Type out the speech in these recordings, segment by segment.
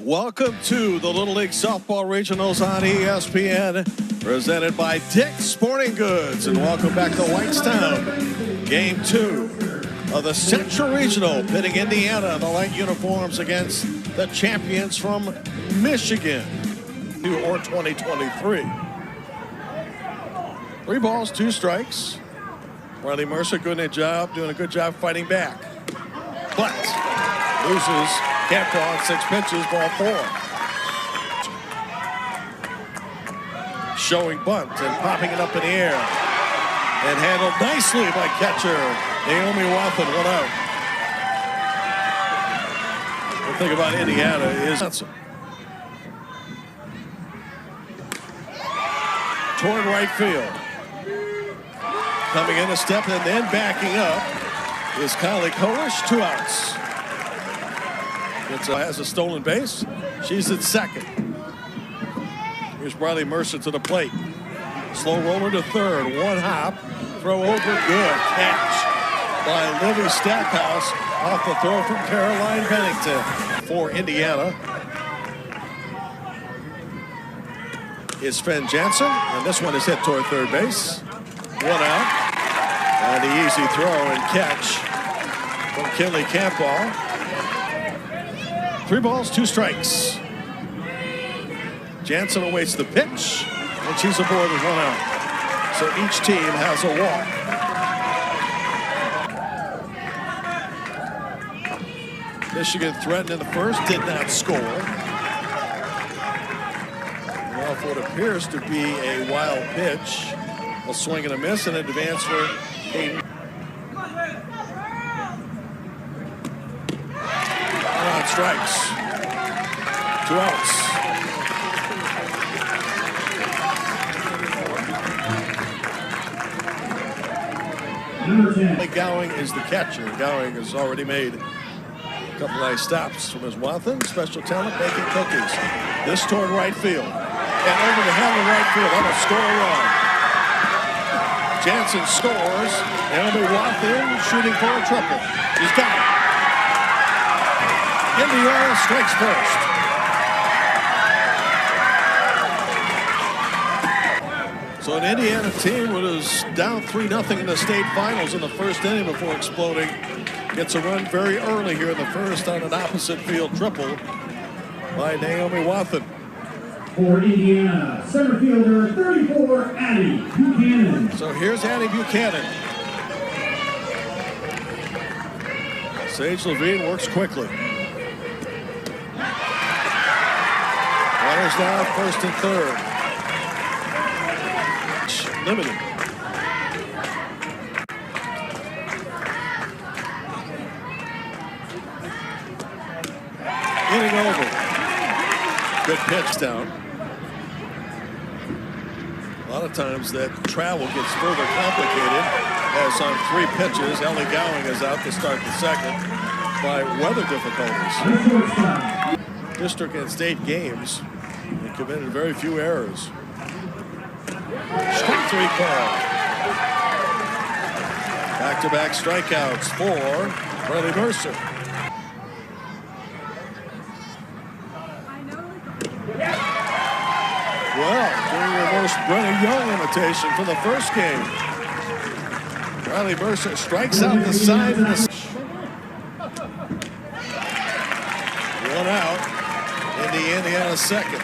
Welcome to the Little League Softball Regionals on ESPN, presented by Dick's Sporting Goods. And welcome back to Whitestown. Game 2 of the Central Regional, pitting Indiana in the light uniforms against the champions from Michigan, or 2023. 3 balls, 2 strikes. Riley Mercer doing a good job fighting back. But loses Campbell on 6 pitches, ball 4. Showing bunt and popping it up in the air. And handled nicely by catcher Naomi Wathen, 1 out. The thing about Indiana is toward right field. Coming in a step and then backing up is Kylie Kolish, 2 outs. Has a stolen base. She's at second. Here's Riley Mercer to the plate. Slow roller to third. 1 hop. Throw over. Good catch by Livy Stackhouse off the throw from Caroline Bennington. For Indiana is Sven Jansen. And this one is hit toward third base. 1 out. And the easy throw and catch from Kinley Campbell. 3 balls, 2 strikes. Jansen awaits the pitch, and she's aboard with 1 out. So each team has a walk. Michigan threatened in the first, did not score. Well, for what appears to be a wild pitch, a swing and a miss, and an advance for Hayden. Strikes. 2 outs. Gowing is the catcher. Gowing has already made a couple nice stops from his Wathen. Special talent, baking cookies. This toward right field. And over the head of right field. That'll score a run. Jansen scores. Naomi Wathen shooting for a triple. She's got it. Indiana strikes first. So an Indiana team was down 3-0 in the state finals in the first inning before exploding. Gets a run very early here in the first on an opposite field triple by Naomi Wathen. For Indiana, center fielder 34, Addie Buchanan. So here's Addie Buchanan. Sage Levine works quickly. Runners down, first and third. Limited. Inning over. Good pitch down. A lot of times that travel gets further complicated as on 3 pitches, Ellie Gowing is out to start the second by weather difficulties. District and state games, they committed very few errors. Strike 3 call. Back-to-back strikeouts for Riley Mercer. Well, doing your most Brenna Young imitation for the first game. Riley Mercer strikes out the side of the... 1 out in the Indiana second.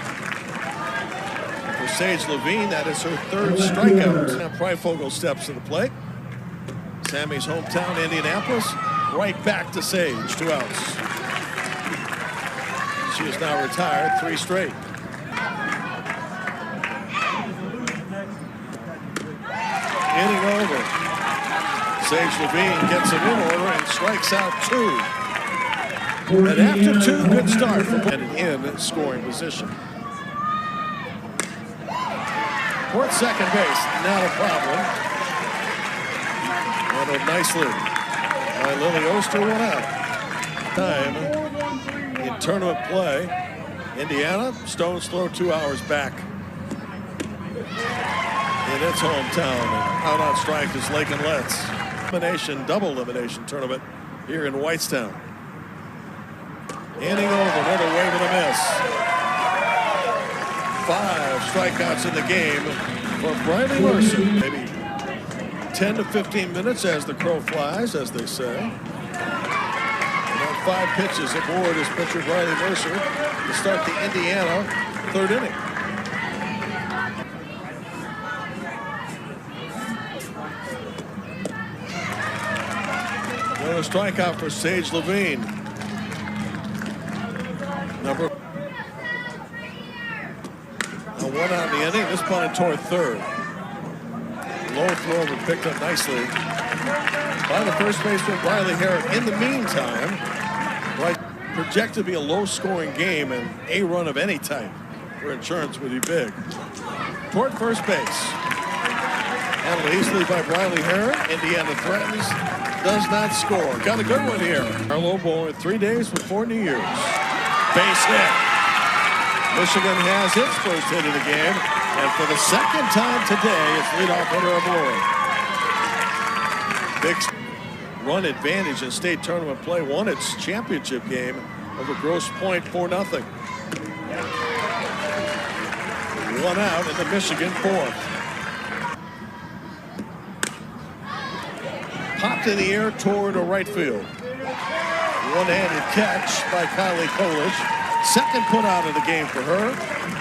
For Sage Levine, that is her 3rd strikeout. Now Pryfogle steps to the plate. Sammy's hometown, Indianapolis, right back to Sage, 2 outs. She is now retired, 3 straight. Inning over. Sage Levine gets him in order and strikes out 2. And after 2, good start for in scoring position. Toward second base, not a problem. Handled nicely by Lily Oster, 1 out. Time in tournament play. Indiana, stone's throw 2 hours back in its hometown. And out on strike is Lake and Letts. Double elimination tournament here in Whitestown. Inning over, another wave and a miss. 5 strikeouts in the game for Briley Mercer. Maybe 10 to 15 minutes as the crow flies, as they say. And on 5 pitches aboard is pitcher Briley Mercer to start the Indiana 3rd inning. Another strikeout for Sage Levine. Number 1 out of the inning. This bunted toward 3rd. Low throw, but picked up nicely by the first baseman Riley Harris. In the meantime, projected to be a low-scoring game, and a run of any type for insurance would be big. Toward first base. Handled easily by Riley Harris. Indiana threatens. Does not score. Got a good one here. Carlo Bowl in 3 days before New Year's. Base hit. Michigan has its first hit of the game, and for the second time today, it's leadoff hitter aboard. Big run advantage in state tournament play. Won its championship game over Grosse Pointe 4-0. 1 out in the Michigan 4th. Popped in the air toward a right field. One-handed catch by Kylie Kolish. Second put out of the game for her.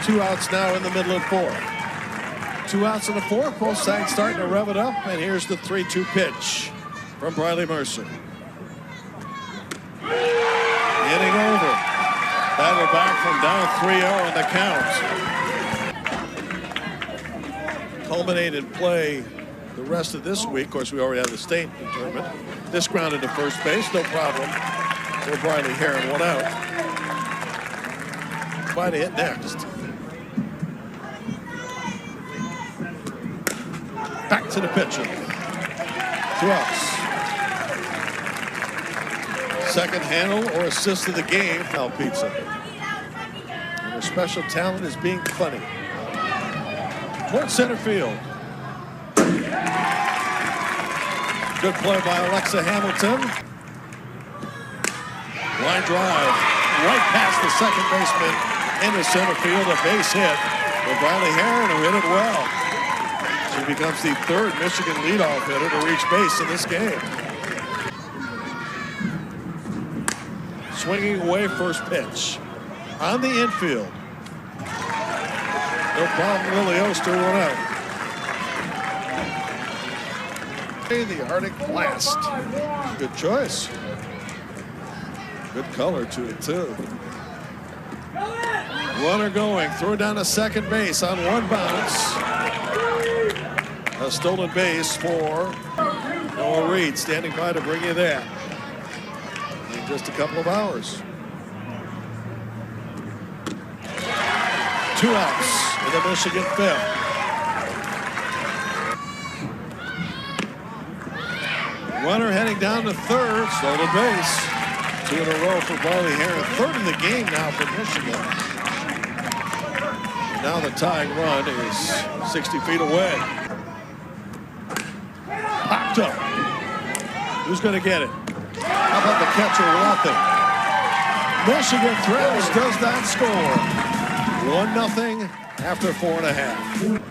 2 outs now in the middle of 4th. 2 outs in the 4th. Both sides starting to rev it up. And here's the 3-2 pitch from Briley Mercer. Inning over. Battle back from down 3-0 in the count. Culminated play the rest of this week. Of course, we already have the state tournament. This grounded to first base. No problem for Briley Heron. 1 out. Try to hit next. Back to the pitcher. 2 outs. Second handle or assist of the game. Al Pizza. And their special talent is being funny. Toward center field. Good play by Alexa Hamilton. Line drive right past the second baseman into center field. A base hit for Briley Heron, who hit it well. She becomes the 3rd Michigan leadoff hitter to reach base in this game. Swinging away first pitch. On the infield. No problem, Lily Oster. 1 out. The Arctic Blast. Good choice. Good color to it, too. Runner going. Throw down to second base on 1 bounce. A stolen base for Noah Reed, standing by to bring you that in just a couple of hours. 2 outs in the Michigan 5th. Runner heading down to 3rd, stolen base. 2 in a row for Briley Heron. 3rd in the game now for Michigan. And now the tying run is 60 feet away. Popped up. Who's going to get it? How about the catcher Wathen? Michigan threatens, does not score. 1-0 after 4.5.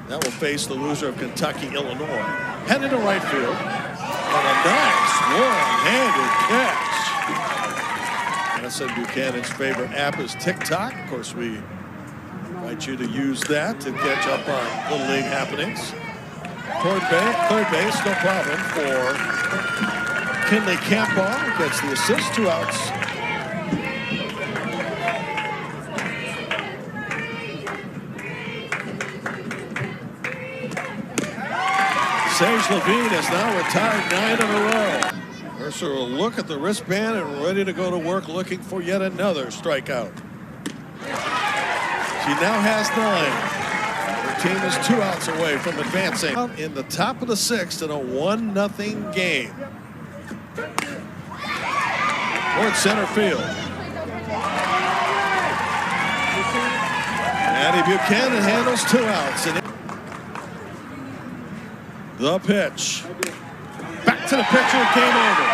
That will face the loser of Kentucky, Illinois. Headed to right field. And a nice one-handed catch. Madison Buchanan's favorite app is TikTok. Of course, we invite you to use that to catch up on Little League happenings. Toward third base, no problem for Kinley Campbell. Gets the assist. 2 outs. Sage Levine is now retired 9 in a row. Mercer will look at the wristband and ready to go to work looking for yet another strikeout. She now has 9. Her team is 2 outs away from advancing. In the top of the 6th in a 1-0 game. Toward center field. Addie Buchanan handles 2 outs. And the pitch. Back to the pitcher, game over.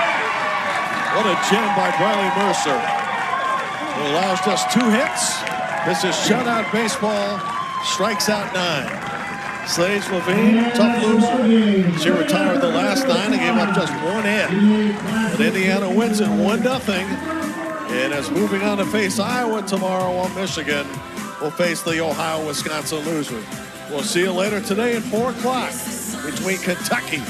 What a gem by Briley Mercer, who allows just 2 hits. This is shutout baseball. Strikes out 9. Sage Levine, tough loser. She retired the last 9 and gave up just 1 hit. But Indiana wins it 1-0. And is moving on to face Iowa tomorrow, while Michigan will face the Ohio-Wisconsin loser. We'll see you later today at 4 o'clock between Kentucky